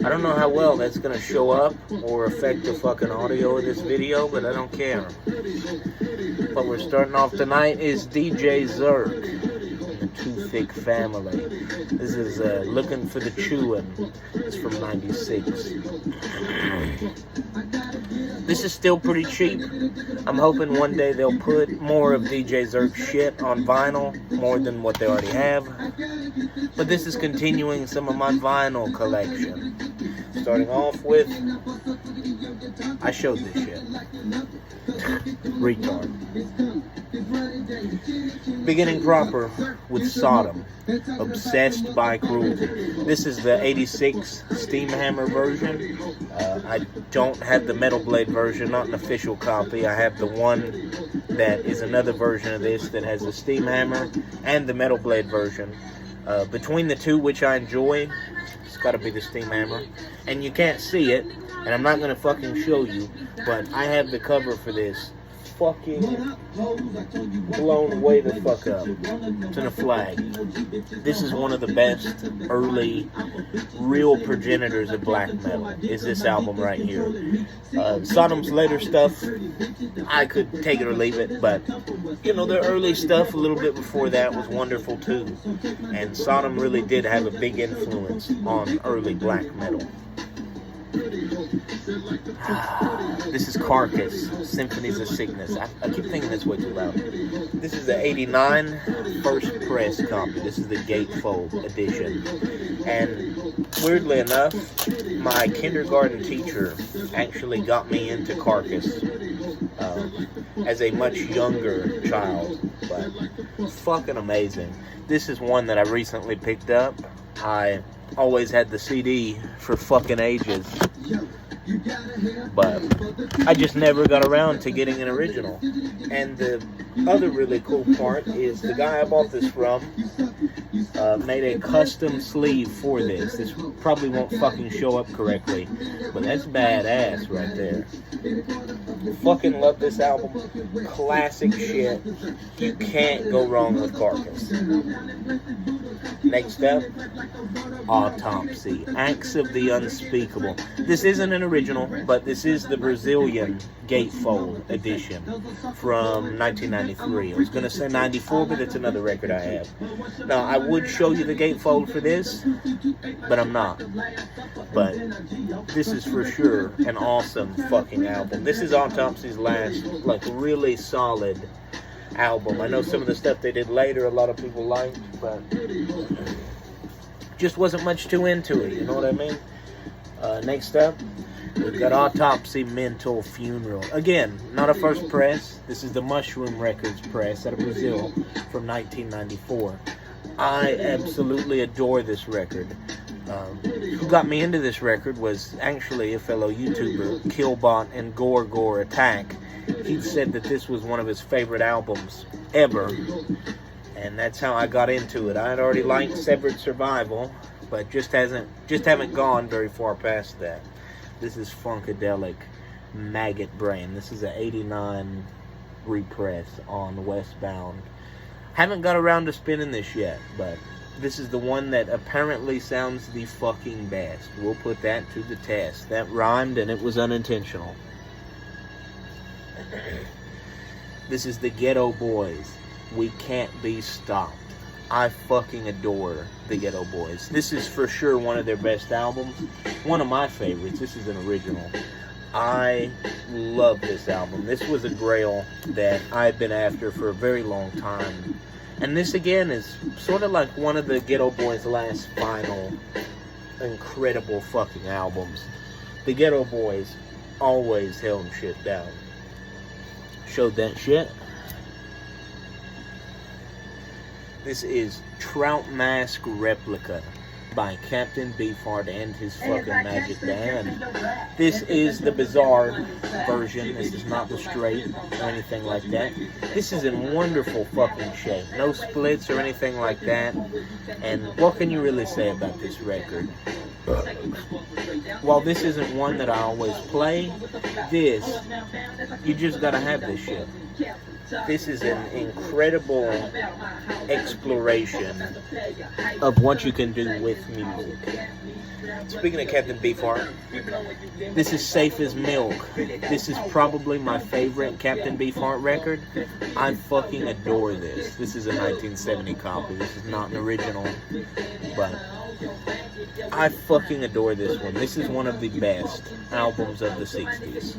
I don't know how well that's gonna show up or affect the fucking audio of this video, but I don't care. But we're starting off tonight is DJ Zerk and the Too Thick Family. This is Looking for the Chewin'. It's from 96. This is still pretty cheap. I'm hoping one day they'll put more of DJ Zerk's shit on vinyl, more than what they already have. But this is continuing some of my vinyl collection. Starting off with, I showed this shit. Retard. Beginning proper with Sodom, Obsessed by Cruelty. This is the 86 Steam Hammer version. I don't have the Metal Blade version, not an official copy. I have the one that is another version of this that has the Steam Hammer and the Metal Blade version. Between the two, which I enjoy, it's got to be the Steam Hammer. And you can't see it, and I'm not going to fucking show you, but I have the cover for this fucking blown way the fuck up. It's in a flag. This is one of the best early real progenitors of black metal, is this album right here. Sodom's later stuff, I could take it or leave it, but you know, their early stuff a little bit before that was wonderful too. And Sodom really did have a big influence on early black metal. This is Carcass, Symphonies of Sickness. I keep thinking that's way too loud. This is the 89 first press copy. This is the gatefold edition. And weirdly enough, my kindergarten teacher actually got me into Carcass as a much younger child. But fucking amazing. This is one that I recently picked up. I always had the CD for fucking ages, but I just never got around to getting an original. And the other really cool part is the guy I bought this from made a custom sleeve for this. This probably won't fucking show up correctly, but that's badass right there. Fucking love this album. Classic shit. You can't go wrong with Carcass. Next up, Autopsy, Acts of the Unspeakable. This isn't an original, but this is the Brazilian gatefold edition from 1993. I was going to say 94, but it's another record I have. Now, I would show you the gatefold for this, but I'm not. But this is for sure an awesome fucking album. This is Autopsy's last, like, really solid album. I know some of the stuff they did later a lot of people liked, but just wasn't much too into it, you know what I mean? Next up, we've got Autopsy Mental Funeral. Again, not a first press. This is the Mushroom Records press out of Brazil from 1994. I absolutely adore this record. Who got me into this record was actually a fellow YouTuber, Killbot and Gore Attack. He said that this was one of his favorite albums ever, and that's how I got into it. I had already liked Severed Survival, but just haven't gone very far past that. This is Funkadelic Maggot Brain. This is an 89 repress on Westbound. Haven't got around to spinning this yet, but this is the one that apparently sounds the fucking best. We'll put that to the test. That rhymed and it was unintentional. This is the Ghetto Boys, We Can't Be Stopped. I fucking adore the Ghetto Boys. This is for sure one of their best albums. One of my favorites. This is an original. I love this album. This was a grail that I've been after for a very long time. And this again is sort of like one of the Ghetto Boys' last final incredible fucking albums. The Ghetto Boys always held shit down. Showed that shit. This is Trout Mask Replica by Captain Beefheart and his fucking magic band. This is the bizarre version. This is not the straight or anything like that. This is in wonderful fucking shape. No splits or anything like that. And what can you really say about this record? While this isn't one that I always play, this, you just gotta have this shit. This is an incredible exploration of what you can do with music. Speaking of Captain Beefheart, this is Safe as Milk. This is probably my favorite Captain Beefheart record. I fucking adore this. This is a 1970 copy. This is not an original, but I fucking adore this one. This is one of the best albums of the 60s.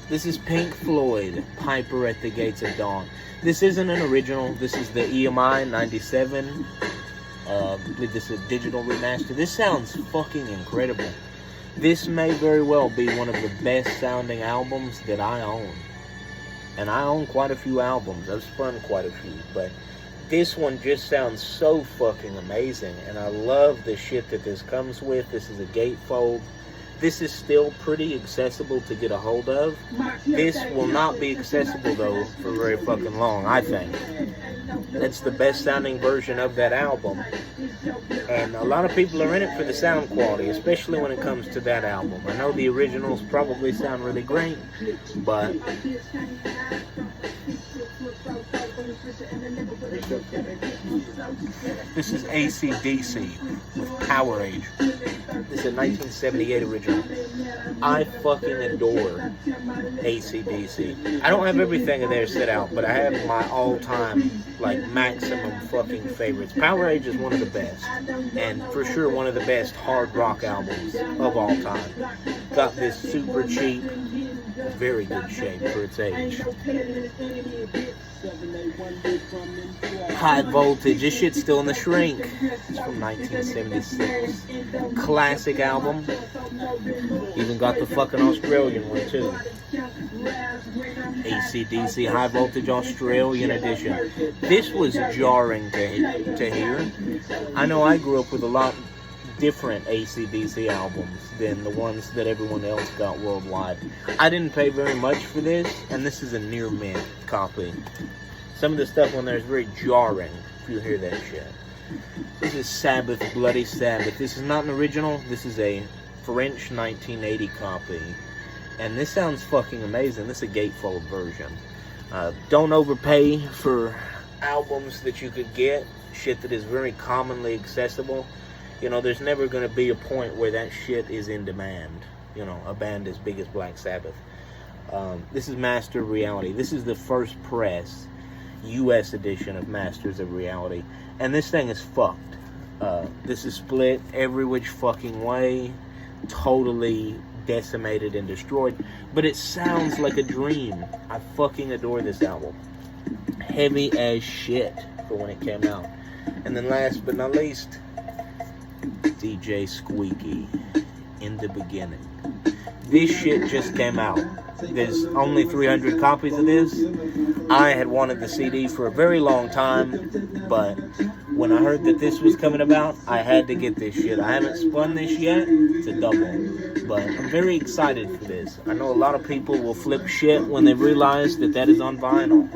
This is Pink Floyd, Piper at the Gates of Dawn. This isn't an original. This is the EMI 97. I believe this is a digital remaster. This sounds fucking incredible. This may very well be one of the best sounding albums that I own. And I own quite a few albums. I've spun quite a few. But this one just sounds so fucking amazing. And I love the shit that this comes with. This is a gatefold. This is still pretty accessible to get a hold of. This will not be accessible, though, for very fucking long, I think. That's the best sounding version of that album. And a lot of people are in it for the sound quality, especially when it comes to that album. I know the originals probably sound really great, but this is AC/DC with Powerade. This is a 1978 original. I fucking adore AC/DC. I don't have everything of theirs set out, but I have my all-time, like, maximum fucking favorites. Powerade is one of the best, and for sure one of the best hard rock albums of all time. Got this super cheap, very good shape for its age. High Voltage, this shit's still in the shrink. It's from 1976. Classic album. Even got the fucking Australian one too. AC/DC High Voltage Australian edition. This was jarring to hear. I know I grew up with a lot different AC/DC albums than the ones that everyone else got worldwide. I didn't pay very much for this, and this is a near mint copy. Some of the stuff on there is very jarring if you hear that shit. This is Sabbath, Bloody Sabbath. This is not an original. This is a French 1980 copy. And this sounds fucking amazing. This is a gatefold version. Don't overpay for albums that you could get. Shit that is very commonly accessible. You know, there's never going to be a point where that shit is in demand. You know, a band as big as Black Sabbath. This is Master of Reality. This is the first press U.S. edition of Masters of Reality. And this thing is fucked. This is split every which fucking way. Totally decimated and destroyed. But it sounds like a dream. I fucking adore this album. Heavy as shit for when it came out. And then last but not least, DJ Squeaky, In the Beginning. This shit just came out. There's only 300 copies of this. I had wanted the CD for a very long time, but when I heard that this was coming about, I had to get this shit. I haven't spun this yet. It's a double. But I'm very excited for this. I know a lot of people will flip shit when they realize that that is on vinyl.